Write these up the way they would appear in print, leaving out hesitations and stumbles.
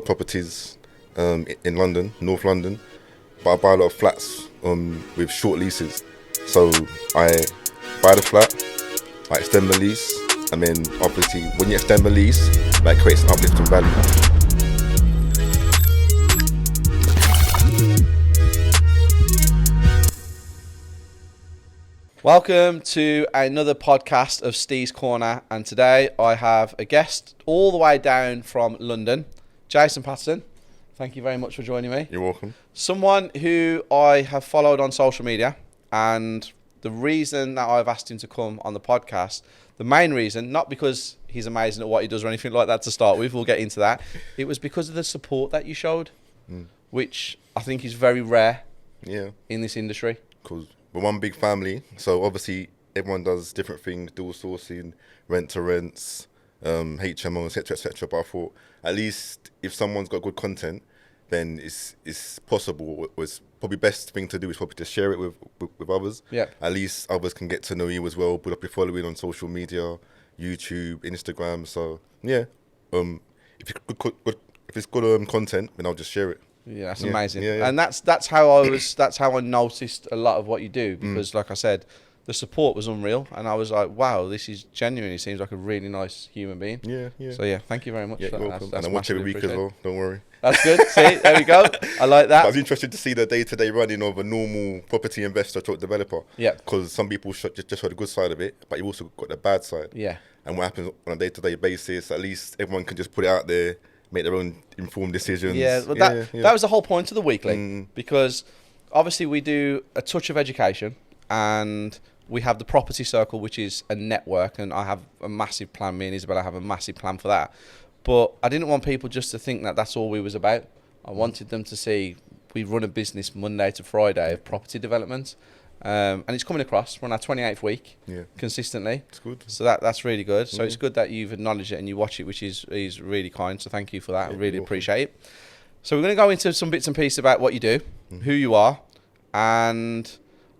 properties in London, North London, but I buy a lot of flats with short leases. So I buy the flat, I extend the lease, and then obviously when you extend the lease, that creates an uplift in value. Welcome to another podcast of Ste'S Corner, and today I have a guest all the way down from London, Jason Patterson. Thank you very much for joining me. You're welcome. Someone who I have followed on social media, and the reason that I've asked him to come on the podcast, the main reason, not because he's amazing at what he does or anything like that to start with, we'll get into that, it was because of the support that you showed, which I think is very rare in this industry. Because we're one big family, so obviously everyone does different things, dual sourcing, rent to rents, HMO, etc. But I thought at least if someone's got good content, then it's possible. It's probably best thing to do is probably to share it with others. Yeah. At least others can get to know you as well, build up your following on social media, YouTube, Instagram. So yeah, if it's good content, then I'll just share it. Yeah, that's amazing. And that's how I noticed a lot of what you do, because like I said, the support was unreal, and I was like, wow, this is genuine. He seems like a really nice human being. Yeah. So yeah, thank you very much for that. You're welcome. And I watch every week as well, don't worry. That's good. See, there we go. I like that. But I was interested to see the day-to-day running of a normal property investor or developer. Yeah. Because some people just show the good side of it, but you also got the bad side. Yeah. And what happens on a day-to-day basis, at least everyone can just put it out there, make their own informed decisions. Yeah, well, that was the whole point of the weekly, because obviously we do a touch of education, and we have the property circle, which is a network, and I have a massive plan. Me and Isabella have a massive plan for that. But I didn't want people just to think that that's all we was about. I wanted them to see we run a business Monday to Friday of property development. And it's coming across. We're on our 28th week consistently. It's good. So that's really good. So it's good that you've acknowledged it and you watch it, which is really kind. So thank you for that. I really appreciate it. So we're going to go into some bits and pieces about what you do, who you are, and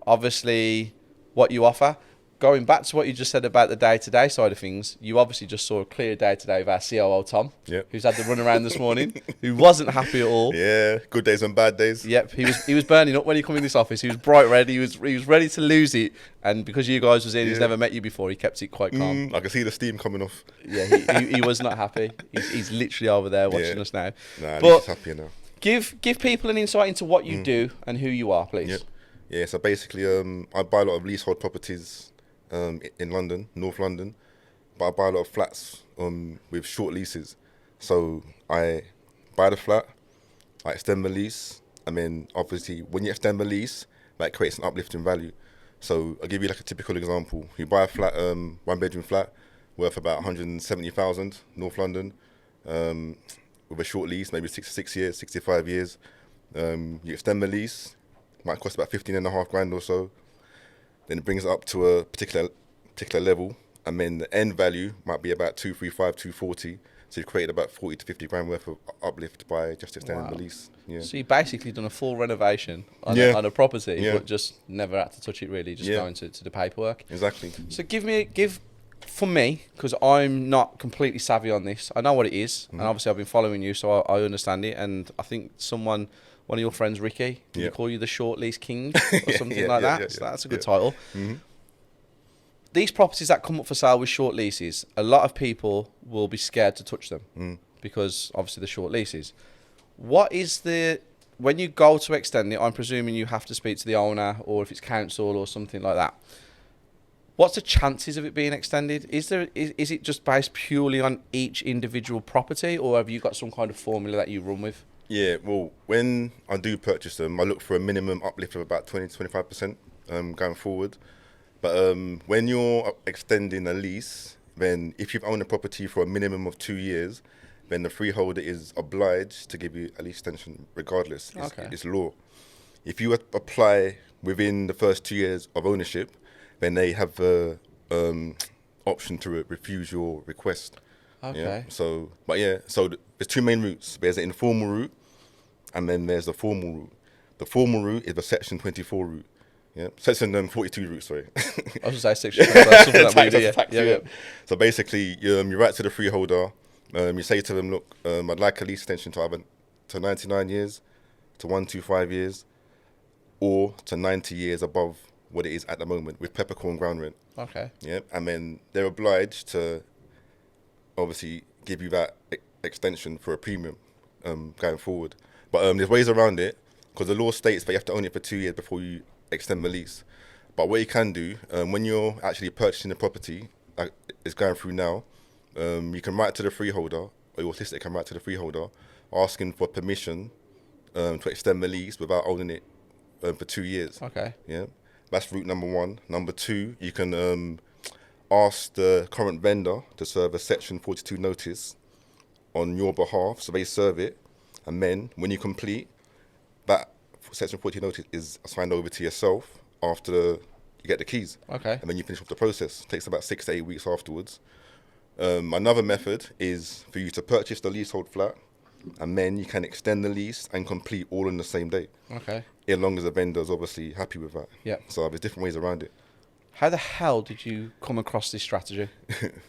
obviously what you offer. Going back to what you just said about the day-to-day side of things, you obviously just saw a clear day-to-day of our COO, Tom, who's had the run around this morning, who wasn't happy at all. Yeah, good days and bad days. Yep, he was burning up when he came in this office. He was bright red. He was ready to lose it. And because you guys was in, he's never met you before, he kept it quite calm. I can see the steam coming off. Yeah, he was not happy. He's literally over there watching us now. Nah, but he's happy now. Give people an insight into what you do and who you are, please. Yeah, so basically I buy a lot of leasehold properties in London, North London, but I buy a lot of flats with short leases. So I buy the flat, I extend the lease, and then obviously when you extend the lease, that creates an uplift in value. So I'll give you like a typical example. You buy a flat, one bedroom flat, worth about 170,000, North London, with a short lease, maybe 6 years, 65 years. You extend the lease, might cost about 15.5 grand or so. Then it brings it up to a particular level, and then the end value might be about 235, 240. So you've created about 40 to 50 grand worth of uplift by just extending the lease. Yeah. So you've basically done a full renovation on a property, but just never had to touch it really, just going to the paperwork. Exactly. So give for me, because I'm not completely savvy on this, I know what it is, and obviously I've been following you, so I understand it, and I think one of your friends, Ricky, can call you the short lease king or something like that? So that's a good title. These properties that come up for sale with short leases, a lot of people will be scared to touch them because obviously the short leases. When you go to extend it, I'm presuming you have to speak to the owner, or if it's council or something like that. What's the chances of it being extended? Is it just based purely on each individual property, or have you got some kind of formula that you run with? Yeah, well, when I do purchase them, I look for a minimum uplift of about 20 to 25% going forward. But when you're extending a lease, then if you've owned a property for a minimum of 2 years, then the freeholder is obliged to give you a lease extension regardless. It's law. If you apply within the first 2 years of ownership, then they have the option to refuse your request. Okay. Yeah? So there's two main routes. There's an informal route, and then there's the formal route. The formal route is the Section 24 route. Yeah, Section 42 route, sorry. I was going to say Section 24, something that we do, yeah. So basically, you write to the freeholder, You say to them, look, I'd like a lease extension to either to 99 years, to 125 years, or to 90 years above what it is at the moment with peppercorn ground rent. Okay. Yeah, and then they're obliged to obviously give you that extension for a premium going forward. But there's ways around it because the law states that you have to own it for 2 years before you extend the lease. But what you can do when you're actually purchasing the property, like it's going through now, you can write to the freeholder, or your solicitor can write to the freeholder, asking for permission to extend the lease without owning it for 2 years. Okay. Yeah, that's route number one. Number two, you can ask the current vendor to serve a Section 42 notice on your behalf, so they serve it, and then when you complete, that Section 42 notice is signed over to yourself after you get the keys. Okay. And then you finish off the process. It takes about 6 to 8 weeks afterwards. Another method is for you to purchase the leasehold flat, and then you can extend the lease and complete all on the same day. Okay. As long as the vendor's obviously happy with that. Yeah. So there's different ways around it. How the hell did you come across this strategy?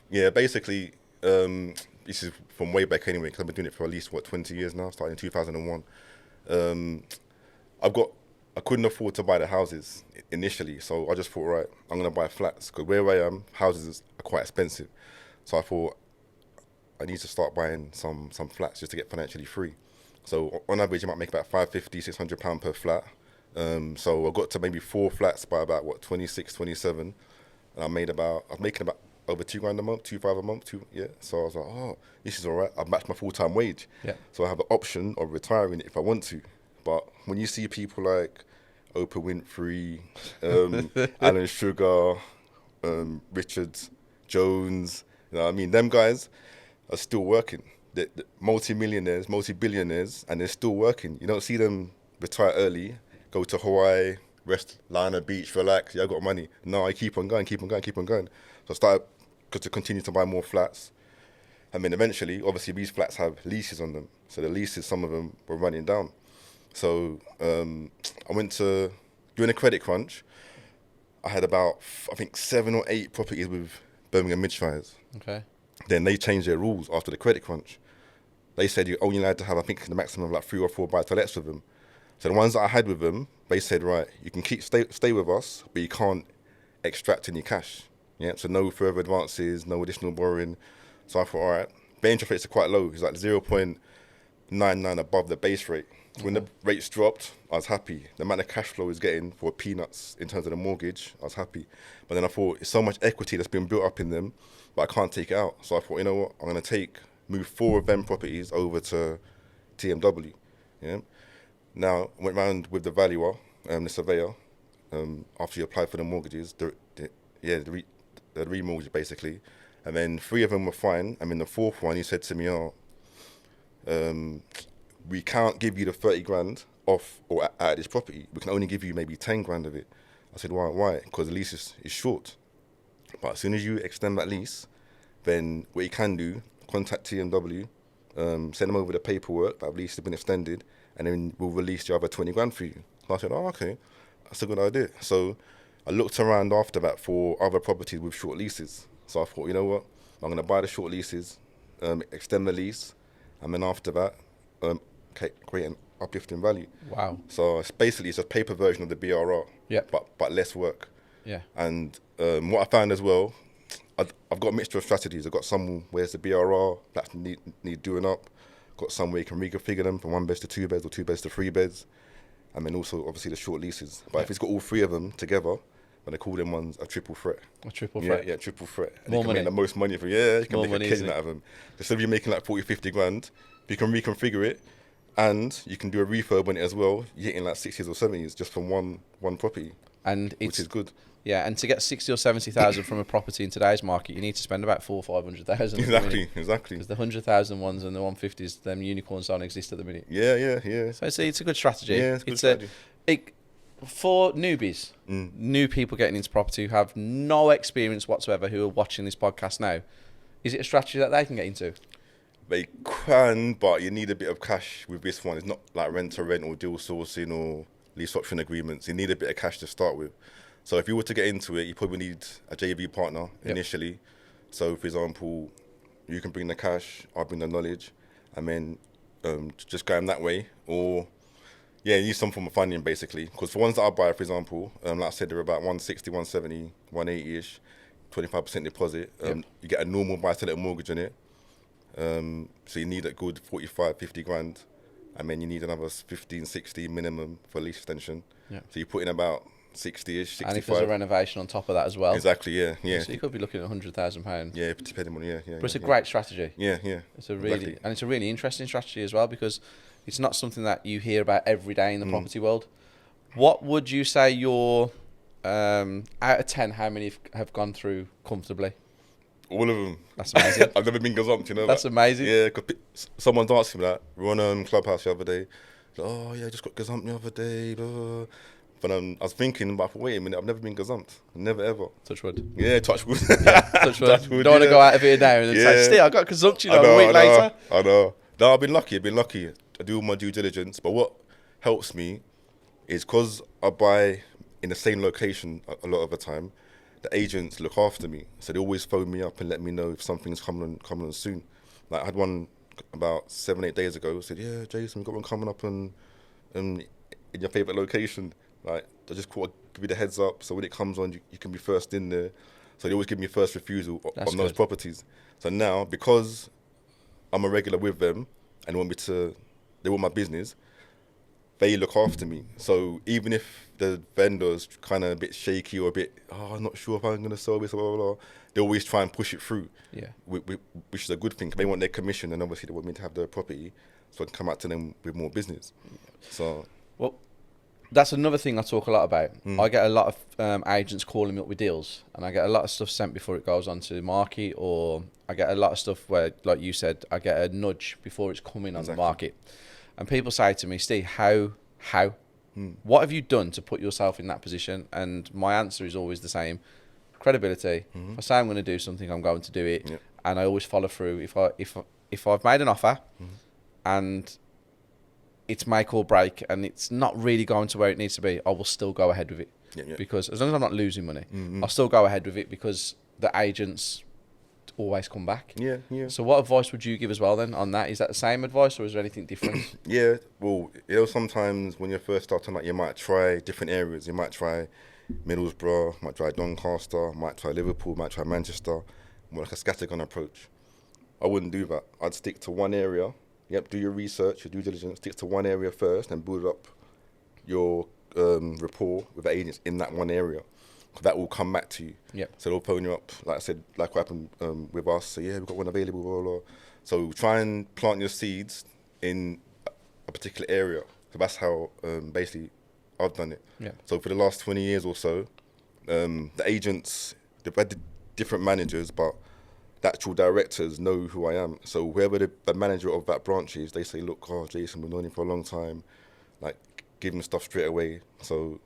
Yeah, basically, this is from way back anyway, because I've been doing it for at least, 20 years now, starting in 2001. I couldn't afford to buy the houses initially, so I just thought, right, I'm going to buy flats, because where I am, houses are quite expensive. So I thought, I need to start buying some flats just to get financially free. So on average, you might make about £550, £600 per flat. So I got to maybe 4 flats by about 26, 27, and I'm making about over £2,000 a month, 2,500 a month, yeah. So I was like, oh, this is all right. I've matched my full-time wage, Yeah. so I have the option of retiring if I want to. But when you see people like Oprah Winfrey, Alan Sugar, Richard Jones, you know what I mean, them guys are still working. They're multi-millionaires, multi-billionaires, and they're still working. You don't see them retire early, go to Hawaii, rest, lie on the beach, relax. Yeah, I got money. No, I keep on going. So I started to continue to buy more flats. I mean, eventually, obviously, these flats have leases on them. So the leases, some of them were running down. So I went to, during a credit crunch, I had about, I think, 7 or 8 properties with Birmingham Midshires. Okay. Then they changed their rules after the credit crunch. They said you're only allowed to have, I think, the maximum of like 3 or 4 buy-to-lets with them. So the ones that I had with them, they said, right, you can stay with us, but you can't extract any cash. Yeah, so no further advances, no additional borrowing. So I thought, all right, the interest rates are quite low. It's like 0.99 above the base rate. So when the rates dropped, I was happy. The amount of cash flow I was getting for peanuts in terms of the mortgage, I was happy. But then I thought, it's so much equity that's been built up in them, but I can't take it out. So I thought, you know what, I'm going to move 4 of them properties over to TMW. Yeah. Now, I went round with the valuer, the surveyor, after you applied for the mortgages, the remortgage basically. And then 3 of them were fine. And then the 4th one, he said to me, we can't give you the 30 grand off or out of this property. We can only give you maybe 10 grand of it. I said, why? Because the lease is short. But as soon as you extend that lease, then what you can do, contact TMW, send them over the paperwork that the lease has been extended, and then we'll release the other 20 grand for you. So I said, oh, okay, that's a good idea. So I looked around after that for other properties with short leases. So I thought, you know what, I'm going to buy the short leases, extend the lease, and then after that, create an uplift in value. Wow. So it's a paper version of the BRR, Yeah. but less work. Yeah. And what I found as well, I've got a mixture of strategies. I've got some where it's the BRR that need doing up. Got some where you can reconfigure them from 1 beds to 2 beds or 2 beds to 3 beds. And then also, obviously, the short leases. But if it's got all 3 of them together, then they call them ones a triple threat. A triple threat. Yeah, triple threat. And More you can money. make the most money from you can More make money, a isn't killing it? out of them. Instead of you making like 40, 50 grand, you can reconfigure it and you can do a refurb on it as well. You're hitting like 60s or 70s just from one property, And which is good. Yeah, and to get 60 or 70,000 from a property in today's market, you need to spend about 400,000 or 500,000. Exactly. Because the 100,000 ones and the 150s, them unicorns don't exist at the minute. Yeah. So it's a good strategy. Yeah, it's a good strategy. For newbies, new people getting into property who have no experience whatsoever, who are watching this podcast now, is it a strategy that they can get into? They can, but you need a bit of cash with this one. It's not like rent-to-rent or deal sourcing or lease option agreements. You need a bit of cash to start with. So if you were to get into it, you probably need a JV partner initially. So, for example, you can bring the cash, I'll bring the knowledge, and then just going that way. Or yeah, use some form of funding basically. Because for ones that I buy, for example, like I said, they're about 160, 170, 180-ish, 25% deposit. You get a normal buy-to-let mortgage on it. So you need a good 45, 50 grand. And then you need another 15, 60 minimum for lease extension. Yeah. So you put in about 60-ish, 65. And if there's a renovation on top of that as well. Exactly, yeah. So you could be looking at £100,000. Yeah, depending on, yeah. But it's a great strategy. Yeah. It's a really interesting strategy as well, because it's not something that you hear about every day in the property world. What would you say your, out of 10, how many have gone through comfortably? All of them. That's amazing. I've never been gazumped, you know. That's amazing. Yeah, because someone's asking me that. We were on Clubhouse the other day. Like, oh, yeah, I just got gazumped the other day. Blah. But I was thinking, but wait a minute, I've never been gazumped. Never, ever. Touch wood. Yeah, touch wood. Yeah, touch wood. Don't want to go out of here now and say, still, I got gazumped, you know, a week later. I know. No, I've been lucky. I do all my due diligence. But what helps me is because I buy in the same location a lot of the time, the agents look after me. So they always phone me up and let me know if something's coming on soon. Like I had one about 7-8 days ago. Said, yeah, Jason, we've got one coming up in your favourite location. Like, I just give you the heads up. So when it comes on, you can be first in there. So they always give me first refusal on those properties. So now, because I'm a regular with them and they want my business, they look after me. So even if the vendor's kind of a bit shaky or a bit, I'm not sure if I'm going to sell this, blah, blah, blah, they always try and push it through. Yeah. Which is a good thing. They want their commission, and obviously they want me to have the property so I can come out to them with more business. So, well, that's another thing I talk a lot about. I get a lot of agents calling me up with deals, and I get a lot of stuff sent before it goes onto the market, or I get a lot of stuff where, like you said, I get a nudge before it's coming on the market. And people say to me, Steve, how? What have you done to put yourself in that position? And my answer is always the same: credibility. If I say I'm going to do something, I'm going to do it, and I always follow through. If I've made an offer, and it's make or break, and it's not really going to where it needs to be, I will still go ahead with it. Because as long as I'm not losing money, I'll still go ahead with it, because the agents always come back. So what advice would you give as well then on that? Is that the same advice, or is there anything different? Well, sometimes when you're first starting out, you might try different areas. You might try Middlesbrough, might try Doncaster, might try Liverpool, might try Manchester, more like a scattergun approach. I wouldn't do that. I'd stick to one area. Do your research, your due diligence, stick to one area first and build up your rapport with the agents in that one area. That will come back to you. So they'll phone you up, like I said, like what happened with us. So we've got one available, blah, blah. So try and plant your seeds in a particular area. So that's how basically I've done it. So for the last 20 years or so, the agents, they've had different managers, but the actual directors know who I am. So whoever the manager of that branch is, they say, look, Jason, we've known him for a long time. Like, give him stuff straight away. So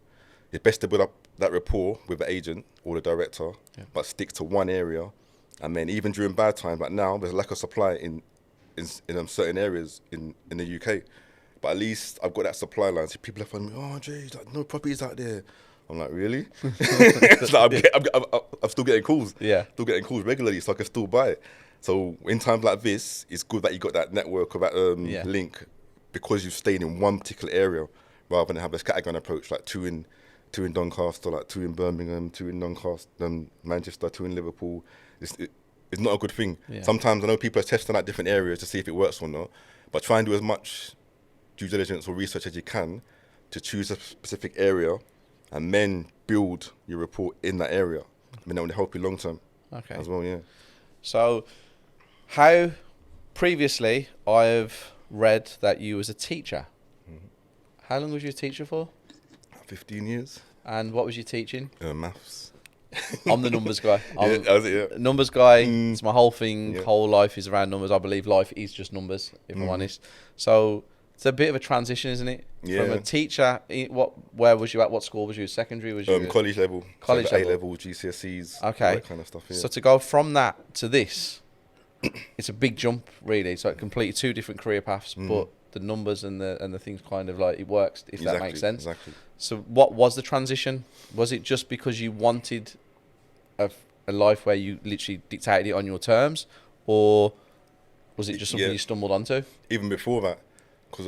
it's best to build up that rapport with the agent or the director, but stick to one area. And then even during bad times, like now, there's a lack of supply in certain areas in the UK. But at least I've got that supply line. So people are phoning me, Jay, like, no properties out there. I'm like, really? It's like I'm still getting calls. Still getting calls regularly, so I can still buy it. So in times like this, it's good that you got that network or that link, because you've stayed in one particular area rather than have a scattergun approach, like two in Doncaster, like 2 in Birmingham, 2 in Doncaster, Manchester, 2 in Liverpool. It's not a good thing. Sometimes I know people are testing out different areas to see if it works or not, but try and do as much due diligence or research as you can to choose a specific area and then build your rapport in that area. I mean, that will help you long term as well, So, how previously I've read that you was a teacher. How long was you a teacher for? 15 years. And what was you teaching? Maths. I'm the numbers guy. That was it, Numbers guy. It's my whole thing. Whole life is around numbers. I believe life is just numbers, if I'm honest. So it's a bit of a transition, isn't it? From a teacher, where was you at? What school was you? Secondary? Was you? College level. College level. A-level, GCSEs, that kind of stuff. So to go from that to this, it's a big jump, really. So it completed 2 different career paths, but the numbers and the things kind of like it works, if that makes sense. Exactly. So what was the transition? Was it just because you wanted a life where you literally dictated it on your terms, or was it just something Yeah. you stumbled onto? Even before that, because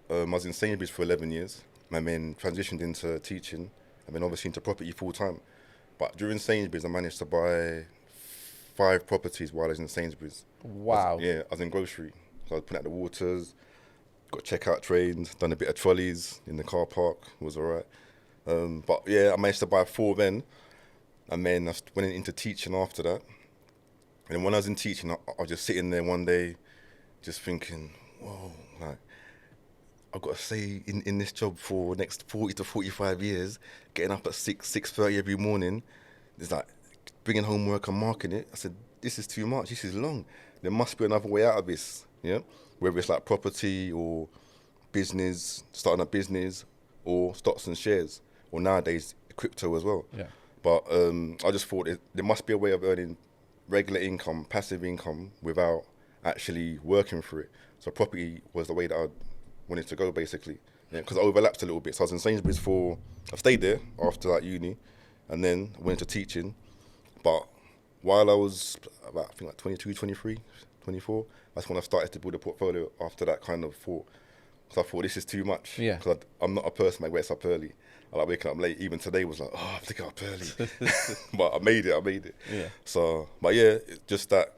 I was in Sainsbury's for 11 years, and then transitioned into teaching, and then obviously into property full time. But during Sainsbury's, I managed to buy 5 properties while I was in Sainsbury's. Wow. I was in grocery. So I was putting out the waters, got checkout trains, done a bit of trolleys in the car park. It was all right. But yeah, I managed to buy 4 then, and then I went into teaching after that. And when I was in teaching, I was just sitting there one day, just thinking, whoa, like, I've got to stay in this job for the next 40 to 45 years, getting up at 6:30 every morning. It's like bringing home work and marking it. I said, this is too much. This is long. There must be another way out of this. Yeah, whether it's like property or business, starting a business, or stocks and shares, or nowadays crypto as well. Yeah. But I just thought there must be a way of earning regular income, passive income, without actually working for it. So property was the way that I wanted to go, basically. Yeah, because it overlaps a little bit. So I was in Sainsbury's I stayed there after like uni, and then I went into teaching. But while I was about, I think like 22, 23, 24, that's when I started to build a portfolio after that kind of thought. So I thought, this is too much. Yeah. Because I'm not a person that wakes up early. I like waking up late. Even today was like, I have to get up early. But I made it. Yeah. So, but yeah, just that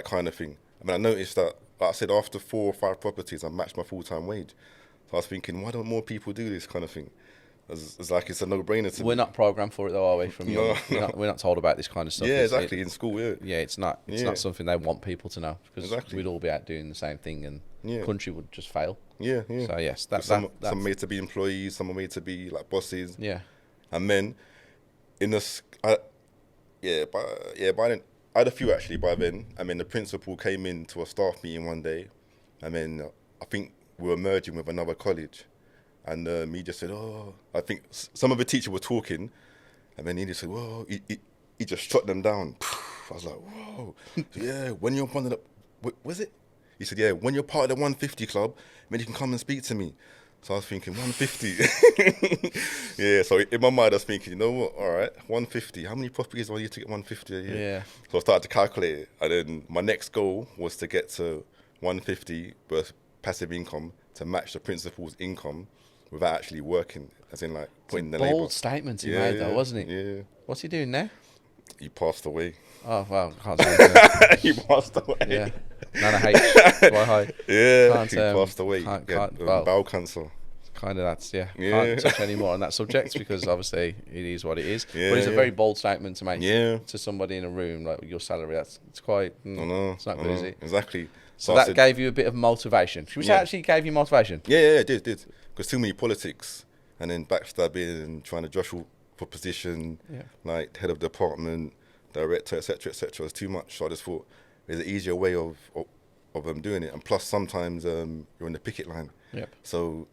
kind of thing. I mean, I noticed that, like I said, after 4 or 5 properties, I matched my full-time wage. So I was thinking, why don't more people do this kind of thing? It's like it's a no-brainer to me. We're not programmed for it though, are we? From No, young, we're not told about this kind of stuff. Yeah, exactly. In school, yeah. Yeah, it's not something they want people to know, because Exactly. we'd all be out doing the same thing, and Yeah. country would just fail. Yeah. So yes, Some are made to be employees, some are made to be like bosses. yeah. And then in this, by then, I had a few actually by then. I mean, the principal came in to a staff meeting one day, and then I think we were merging with another college, and he just said, I think some of the teachers were talking, and then he just said, whoa, he just shot them down. I was like, whoa, yeah, when you're one of the, was it? He said, yeah, when you're part of the 150 club, then you can come and speak to me. So I was thinking, 150. Yeah, so in my mind I was thinking, you know what, all right, 150, how many properties do I need to get 150 a year? Yeah. So I started to calculate it, and then my next goal was to get to 150 with passive income to match the principal's income without actually working, as in like putting the labour. Bold statement he made though, wasn't it? Yeah. What's he doing now? He passed away. Oh, well, can't say anything. He passed away. Yeah. Nana H. Why hi? Yeah, he passed away. Can't, Bowel cancer. Kind of that's, Yeah. Can't touch any more on that subject, because obviously it is what it is. Yeah, But it's a yeah. very bold statement to make Yeah. to somebody in a room, like your salary. It's quite, I know. it's not good, is it? Exactly. So I that said, gave you a bit of motivation. Should we say Yeah. actually gave you motivation? Yeah, it did. Because too many politics, and then backstabbing and trying to jostle for position, Yeah. like head of department, director, etc., was too much. So I just thought there's an easier way of doing it. And plus, sometimes you're on the picket line. Yep. So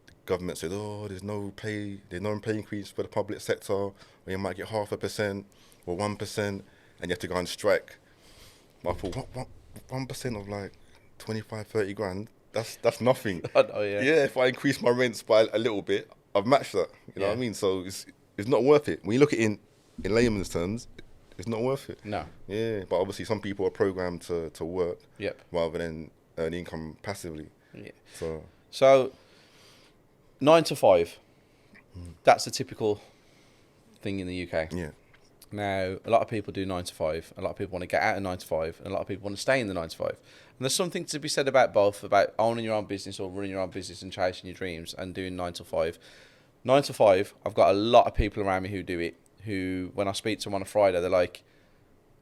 the government said, there's no pay increase for the public sector, or you might get 0.5% or 1%, and you have to go on strike. But I thought, what 1% of like 25, 30 grand? That's nothing. Oh yeah. Yeah, if I increase my rents by a little bit, I've matched that. You know what I mean? So it's not worth it. When you look at it in layman's terms, it's not worth it. No. Yeah, but obviously some people are programmed to work Yep. rather than earn income passively. Yeah. So 9 to 5. That's the typical thing in the UK. yeah, Now, a lot of people do 9 to 5. A lot of people want to get out of 9 to 5, and a lot of people want to stay in the 9 to 5. And there's something to be said about both, about owning your own business or running your own business and chasing your dreams and doing 9 to 5. 9 to 5, I've got a lot of people around me who do it, who, when I speak to them on a Friday, they're like,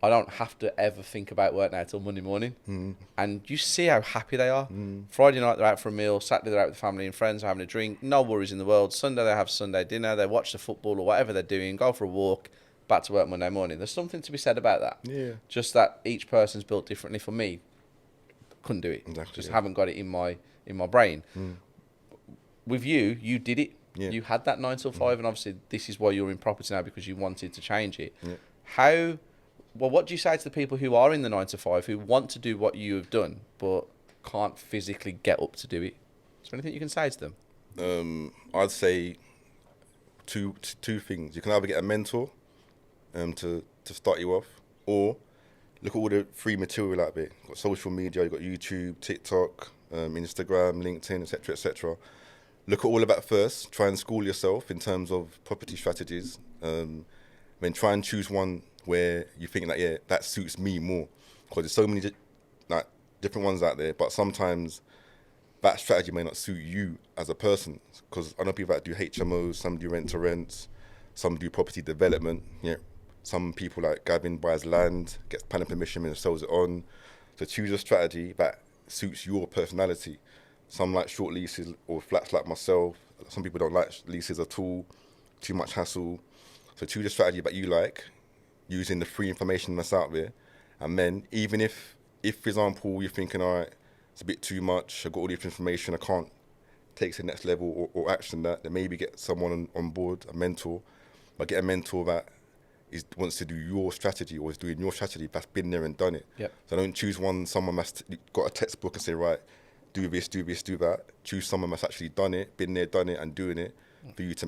I don't have to ever think about work now till Monday morning. And you see how happy they are. Friday night, they're out for a meal. Saturday, they're out with family and friends, having a drink. No worries in the world. Sunday, they have Sunday dinner. They watch the football or whatever they're doing, go for a walk, back to work Monday morning. There's something to be said about that. Yeah. Just that each person's built differently. For me, couldn't do it. Exactly, Just yeah. haven't got it in my brain. With you did it. Yeah. You had that 9 till 5, and obviously this is why you're in property now, because you wanted to change it. Yeah. What do you say to the people who are in the 9 to 5, who want to do what you have done, but can't physically get up to do it? Is there anything you can say to them? I'd say two things. You can either get a mentor to start you off, or look at all the free material out there. You've got social media, you've got YouTube, TikTok, Instagram, LinkedIn, etc., etc. Look at all of that first. Try and school yourself in terms of property strategies. Then try and choose one where you think that, yeah, that suits me more. Because there's so many like different ones out there, but sometimes that strategy may not suit you as a person. Because I know people that do HMOs, some do rent to rents, some do property development. Yeah, some people like Gavin buys land, gets planning permission and sells it on. So choose a strategy that suits your personality. Some like short leases or flats like myself. Some people don't like leases at all, too much hassle. So choose a strategy that you like, using the free information that's out there. And then even if for example, you're thinking, all right, it's a bit too much, I've got all this information, I can't take it to the next level or action that, then maybe get someone on board, a mentor, but get a mentor that wants to do your strategy or is doing your strategy that's been there and done it. Yep. So don't choose someone that's got a textbook and say, right, do this, do this, do that. Choose someone that's actually done it, been there, done it, and doing it for you to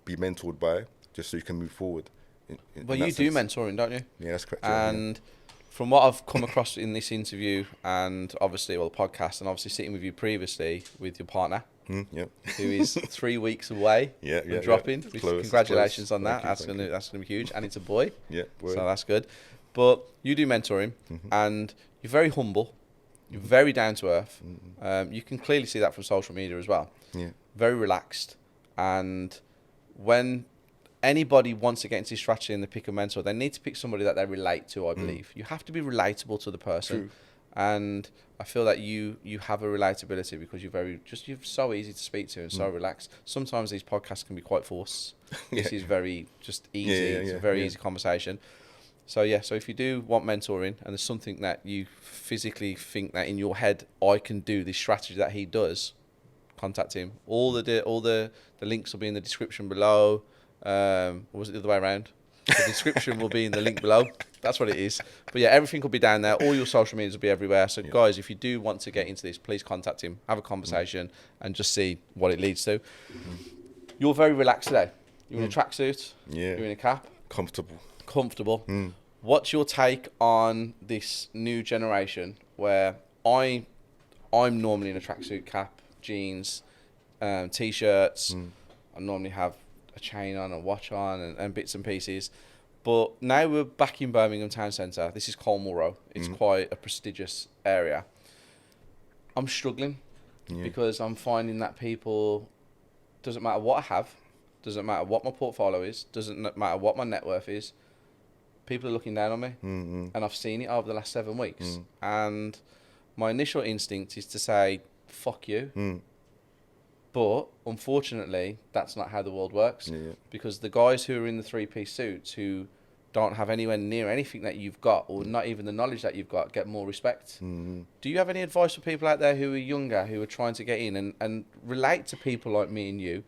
be mentored by, just so you can move forward. Well, you do mentoring, don't you? Yeah, that's correct. And from what I've come across in this interview, and obviously, the podcast, and obviously sitting with you previously with your partner, who is 3 weeks away from dropping. Close, congratulations close. on that. That's gonna be huge, and it's a boy. Yeah, boy. So that's good. But you do mentoring, and you're very humble. You're very down to earth. You can clearly see that from social media as well. Yeah. Very relaxed, and when anybody wants to get into this strategy and they pick a mentor, they need to pick somebody that they relate to, I believe. You have to be relatable to the person. True. And I feel that you have a relatability because you're so easy to speak to and so relaxed. Sometimes these podcasts can be quite forced. This is very just easy. It's a very easy conversation. So so if you do want mentoring and there's something that you physically think that in your head, I can do this strategy that he does, contact him. All the links will be in the description below. Or was it the other way around? The description will be in the link below. That's what it is. But yeah, everything will be down there. All your social medias will be everywhere. So guys, if you do want to get into this, please contact him, have a conversation, and just see what it leads to. You're very relaxed today. You're in a tracksuit. Yeah. You're in a cap. Comfortable. What's your take on this new generation where I'm normally in a tracksuit, cap, jeans, t-shirts. I normally have a chain on, a watch on, and bits and pieces. But now we're back in Birmingham Town Centre. This is Colmore Row. It's quite a prestigious area. I'm struggling because I'm finding that people, doesn't matter what I have, doesn't matter what my portfolio is, doesn't matter what my net worth is, people are looking down on me. And I've seen it over the last 7 weeks. And my initial instinct is to say, fuck you. But unfortunately, that's not how the world works. Because the guys who are in the three-piece suits who don't have anywhere near anything that you've got, or not even the knowledge that you've got, get more respect. Do you have any advice for people out there who are younger, who are trying to get in and relate to people like me and you,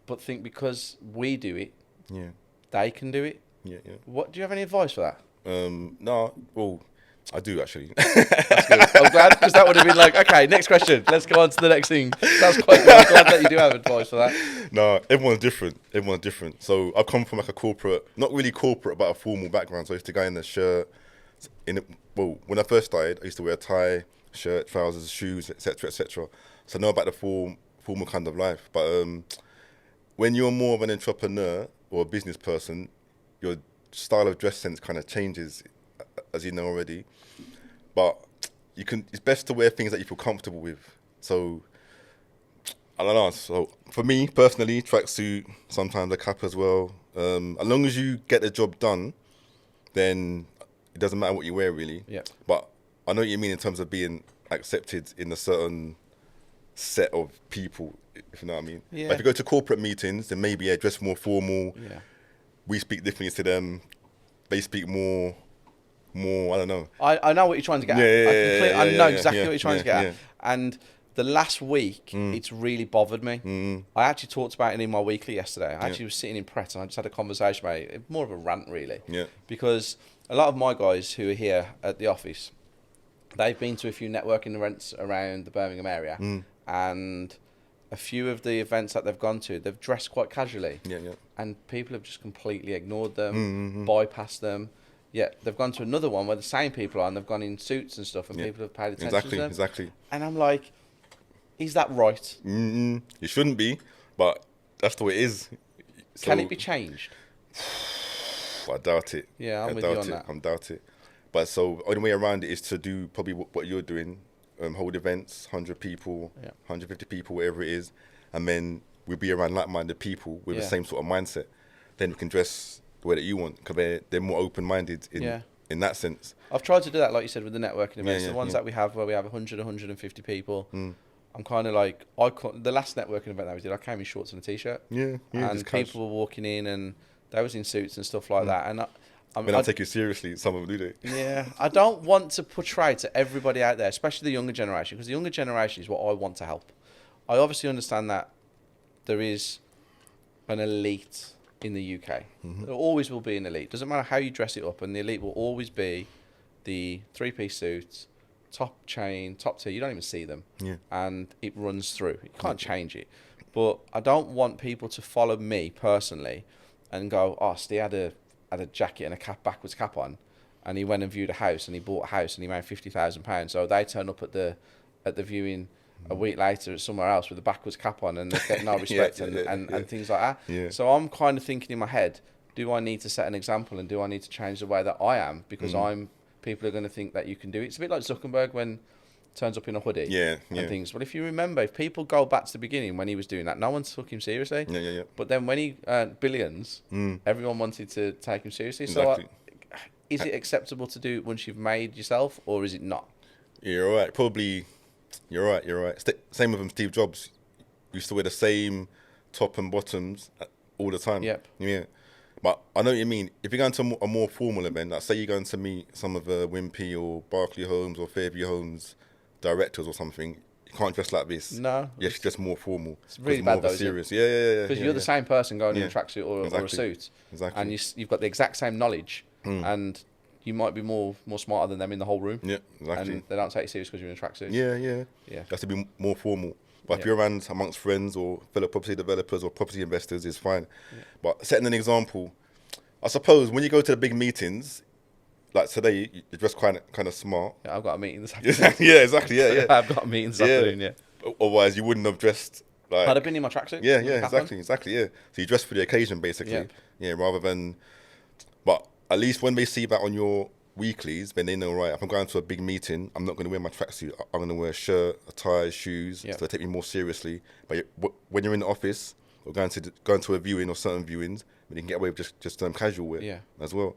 but think because we do it, they can do it? What do you have any advice for that? No, well, I do actually. That's good. I'm glad, because that would have been like, okay, next question. Let's go on to the next thing. That's quite good. I'm glad that you do have advice for that. No, everyone's different. So I come from like a corporate, not really corporate, but a formal background. So I used to go in the shirt. When I first started, I used to wear a tie, shirt, trousers, shoes, etc., etc. So I know about the formal kind of life. But when you're more of an entrepreneur or a business person, your style of dress sense kind of changes, as you know already. But it's best to wear things that you feel comfortable with. So I don't know. So for me personally, tracksuit, sometimes a cap as well. As long as you get the job done, then it doesn't matter what you wear really. Yeah. But I know what you mean in terms of being accepted in a certain set of people, if you know what I mean. Yeah. But if you go to corporate meetings, then maybe dress more formal. Yeah. We speak differently to them. They speak more, I don't know. I know what you're trying to get at. I know exactly what you're trying to get at. And the last week, it's really bothered me. I actually talked about it in my weekly yesterday. I actually was sitting in Pret and I just had a conversation about it. More of a rant, really. Yeah. Because a lot of my guys who are here at the office, they've been to a few networking events around the Birmingham area. And a few of the events that they've gone to, they've dressed quite casually. Yeah. And people have just completely ignored them, bypassed them. Yeah, they've gone to another one where the same people are, and they've gone in suits and stuff, and people have paid attention to them. Exactly. And I'm like, is that right? It shouldn't be, but that's the way it is. So, Can it be changed? I doubt it. Yeah, I'm with you on that. I doubt it. But so the only way around it is to do probably what you're doing, hold events, 100 people, 150 people, whatever it is, and then we'll be around like-minded people with the same sort of mindset. Then we can dress the way that you want, because they're more open-minded in that sense. I've tried to do that, like you said, with the networking events. The ones that we have where we have 100, 150 people. I'm kind of like, the last networking event that we did, I came in shorts and a t-shirt. And people were walking in and they was in suits and stuff like that. And I don't take you seriously, some of them do they? Yeah, I don't want to portray to everybody out there, especially the younger generation, because the younger generation is what I want to help. I obviously understand that there is an elite in the UK. There always will be an elite. Doesn't matter how you dress it up, and the elite will always be the three-piece suits, top chain, top tier. You don't even see them, and it runs through. You can't change it. But I don't want people to follow me personally and go, "Oh, Steve had a jacket and a backwards cap on, and he went and viewed a house, and he bought a house, and he made £50,000. So they turn up at the viewing a week later somewhere else with a backwards cap on, and they get no respect and things like that. So I'm kind of thinking in my head, do I need to set an example, and do I need to change the way that I am, because people are going to think that you can do it. It's a bit like Zuckerberg when turns up in a hoodie and things. But if you remember, if people go back to the beginning when he was doing that, no one took him seriously. But then when he earned billions, everyone wanted to take him seriously. Exactly. So is it acceptable to do it once you've made yourself, or is it not? You're right. Probably, you're right. Same with him, Steve Jobs. Used to wear the same top and bottoms all the time. Yeah. But I know what you mean. If you're going to a more formal event, like say you're going to meet some of the Wimpy or Barclay Homes or Fairview Homes directors or something, you can't dress like this. No. Yes, just more formal. It's really bad though, serious. Yeah. Because you're the same person going in a tracksuit or a suit. Exactly. And you've got the exact same knowledge, and you might be more smarter than them in the whole room. Yeah, exactly. And they don't take you serious because you're in a tracksuit. Yeah. You have to be more formal. But if you're around amongst friends or fellow property developers or property investors, it's fine. But setting an example, I suppose when you go to the big meetings, like today, you're dressed kind of smart. Yeah, I've got a meeting this afternoon. Exactly. I've got a meeting this afternoon, Otherwise, you wouldn't have dressed like... I'd have been in my tracksuit. Yeah, exactly, So you dress for the occasion, basically. Yeah, rather than... But at least when they see that on your weeklies, then they know, right, if I'm going to a big meeting, I'm not going to wear my tracksuit. I'm going to wear a shirt, a tie, shoes, so they take me more seriously. But when you're in the office or going to a viewing or certain viewings, then you can get away with just casual wear as well.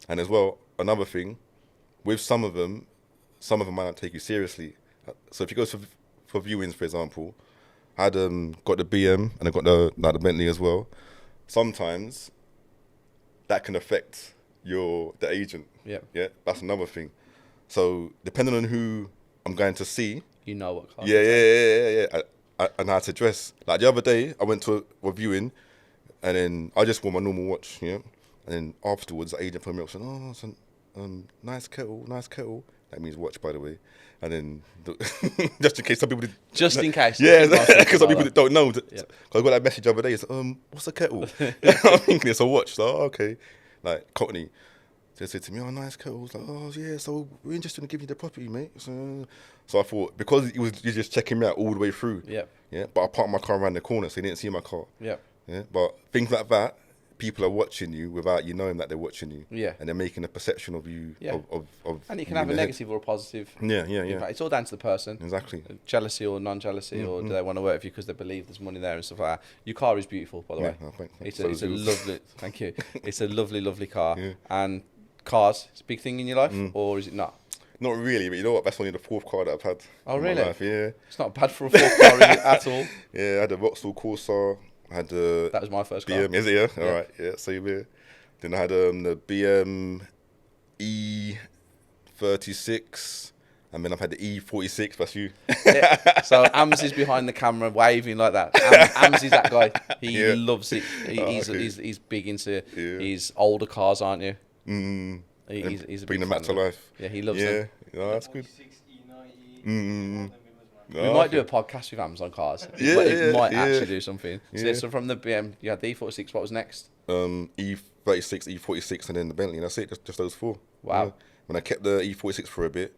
And as well, another thing, with some of them might not take you seriously. So if you go for viewings, for example, I had got the BM and I got the Bentley as well. Sometimes that can affect the agent. Yeah, that's another thing. So depending on who I'm going to see, you know what car. Yeah. And how to dress. Like the other day, I went to a viewing, and then I just wore my normal watch. And then afterwards, the agent put me up saying, "Oh, it's a nice kettle. That means watch, by the way." And then just in case some people did, because some people don't know. Cause I got that message the other day. It's what's a kettle? I'm thinking it's a watch. So okay, like Cockney. They said to me, "Oh, nice kettle." I was like, "Oh yeah, so we're interested in giving you the property, mate." So I thought, because he was just checking me out all the way through. Yeah. But I parked my car around the corner, so he didn't see my car. Yeah. But things like that, people are watching you without you knowing that they're watching you. Yeah. And they're making a perception of you. Of and you can have a negative or a positive. Yeah. It's all down to the person. Exactly. Jealousy or non-jealousy, or do they want to work with you because they believe there's money there and stuff like that. Your car is beautiful, by the way. It's a lovely. Thank you. It's a lovely car. And cars, it's a big thing in your life, or is it not? Not really, but you know what? That's only the fourth car that I've had. Oh, really? My life. Yeah. It's not bad for a fourth car, is it, at all? Yeah, I had a Vauxhall Corsa. I had the... That was my first car. BM, is it? Yeah? All right. Yeah, same here. Then I had the BM E36, and then I've had the E46. That's you. So Ams is behind the camera waving like that. Ams is that guy. He loves it. He's big into his older cars, aren't you? He's a bring them back to life. Yeah, he loves them. Yeah, that's good. We might do a podcast with Ams on cars. It might actually do something. So from the BM, you had the E46. What was next? E36, E46, and then the Bentley. And that's it. Just those four. Wow. Yeah. When I kept the E46 for a bit,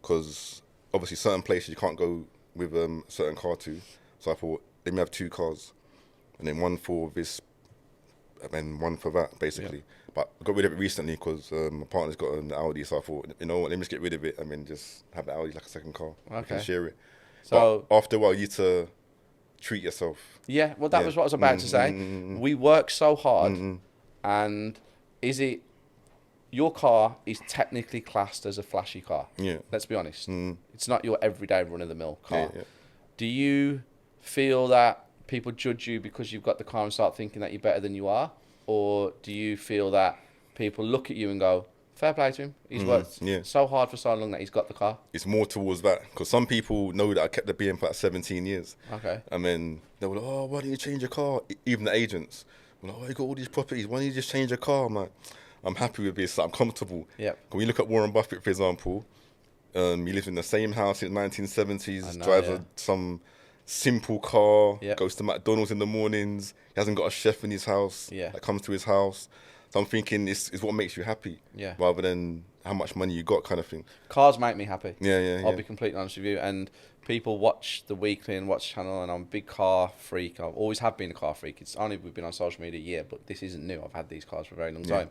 because obviously certain places you can't go with a certain car to. So I thought, let me have two cars, and then one for this, and then one for that, basically. Yeah. But I got rid of it recently because my partner's got an Audi, so I thought, you know what, let me just get rid of it and then just have the Audi like a second car. We Okay. can share it. So but after a while, you need to treat yourself. yeah, well, that was what I was about to say. We work so hard, and is it your car is technically classed as a flashy car? Yeah. Let's be honest. It's not your everyday run-of-the-mill car. Yeah. Do you feel that people judge you because you've got the car and start thinking that you're better than you are? Or do you feel that people look at you and go, fair play to him, he's worked so hard for so long that he's got the car? It's more towards that, because some people know that I kept the BM for like 17 years. Okay. And then they were like, oh, why don't you change your car? Even the agents were like, oh, you got all these properties, why don't you just change your car? I'm like, I'm happy with this, I'm comfortable. Yep. When you look at Warren Buffett, for example, he lives in the same house in the 1970s, drives some simple car, goes to McDonald's in the mornings, he hasn't got a chef in his house that comes to his house. So I'm thinking it's what makes you happy, rather than how much money you got, kind of thing. Cars make me happy. I'll be completely honest with you. And people watch the weekly and watch channel, and I'm a big car freak. I've always have been a car freak. It's only we've been on social media a year, but this isn't new. I've had these cars for a very long time.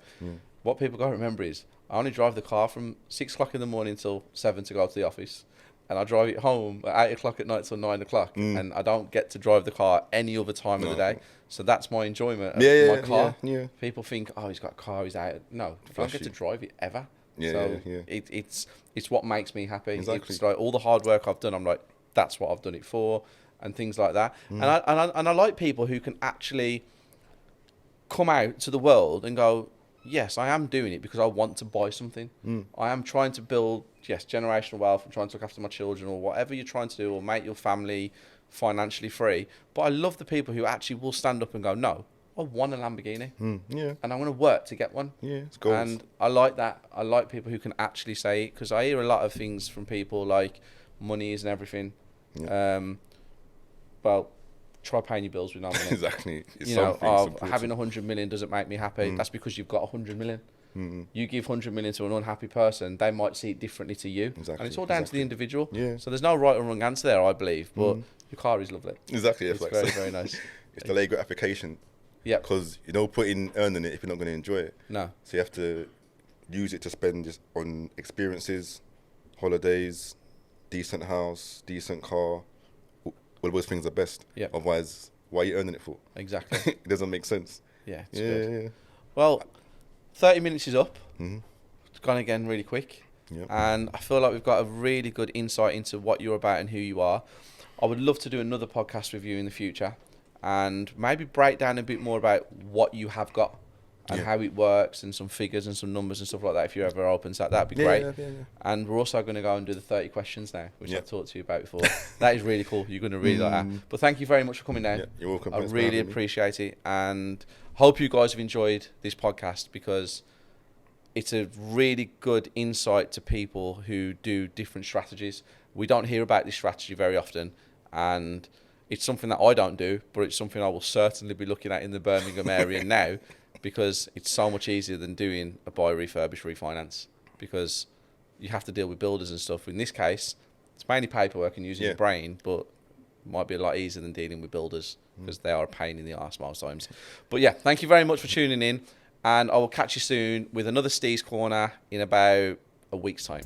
What people got to remember is I only drive the car from 6 o'clock in the morning till 7 to go to the office. And I drive it home at 8 o'clock at night till 9 o'clock. And I don't get to drive the car any other time of the day. So that's my enjoyment of my car. People think, oh, he's got a car, he's out. No, I don't get to drive it ever. It's what makes me happy. Exactly. It's like all the hard work I've done, I'm like, that's what I've done it for, and things like that. And I like people who can actually come out to the world and go, yes, I am doing it because I want to buy something. I am trying to build, generational wealth. I'm trying to look after my children, or whatever you're trying to do, or make your family financially free. But I love the people who actually will stand up and go, no, I want a Lamborghini. And I'm going to work to get one. It's goals. And I like that. I like people who can actually say it, because I hear a lot of things from people like money isn't everything. Well, try paying your bills with no money. Exactly. It's having 100 million doesn't make me happy. That's because you've got 100 million. You give 100 million to an unhappy person, they might see it differently to you. And it's all down to the individual. So there's no right or wrong answer there, I believe. But your car is lovely. Exactly. It's very, very nice. It's the Lego application. Because you don't put in earning it if you're not going to enjoy it. No. So you have to use it to spend just on experiences, holidays, decent house, decent car. All those things are best. Otherwise, why are you earning it for? Exactly. It doesn't make sense. It's good. Well, 30 minutes is up. It's gone again really quick. And I feel like we've got a really good insight into what you're about and who you are. I would love to do another podcast with you in the future and maybe break down a bit more about what you have got and how it works, and some figures and some numbers and stuff like that. If you're ever open to that, that'd be great. And we're also going to go and do the 30 questions now, which I've talked to you about before. That is really cool. You're going to really like that. But thank you very much for coming down. You're welcome. I really appreciate it, and hope you guys have enjoyed this podcast, because it's a really good insight to people who do different strategies. We don't hear about this strategy very often, and it's something that I don't do, but it's something I will certainly be looking at in the Birmingham area now, because it's so much easier than doing a buy, refurbish, refinance, because you have to deal with builders and stuff. In this case, it's mainly paperwork and using your brain, but it might be a lot easier than dealing with builders, because they are a pain in the arse most times. But yeah, thank you very much for tuning in, and I will catch you soon with another Ste'S Corner in about a week's time.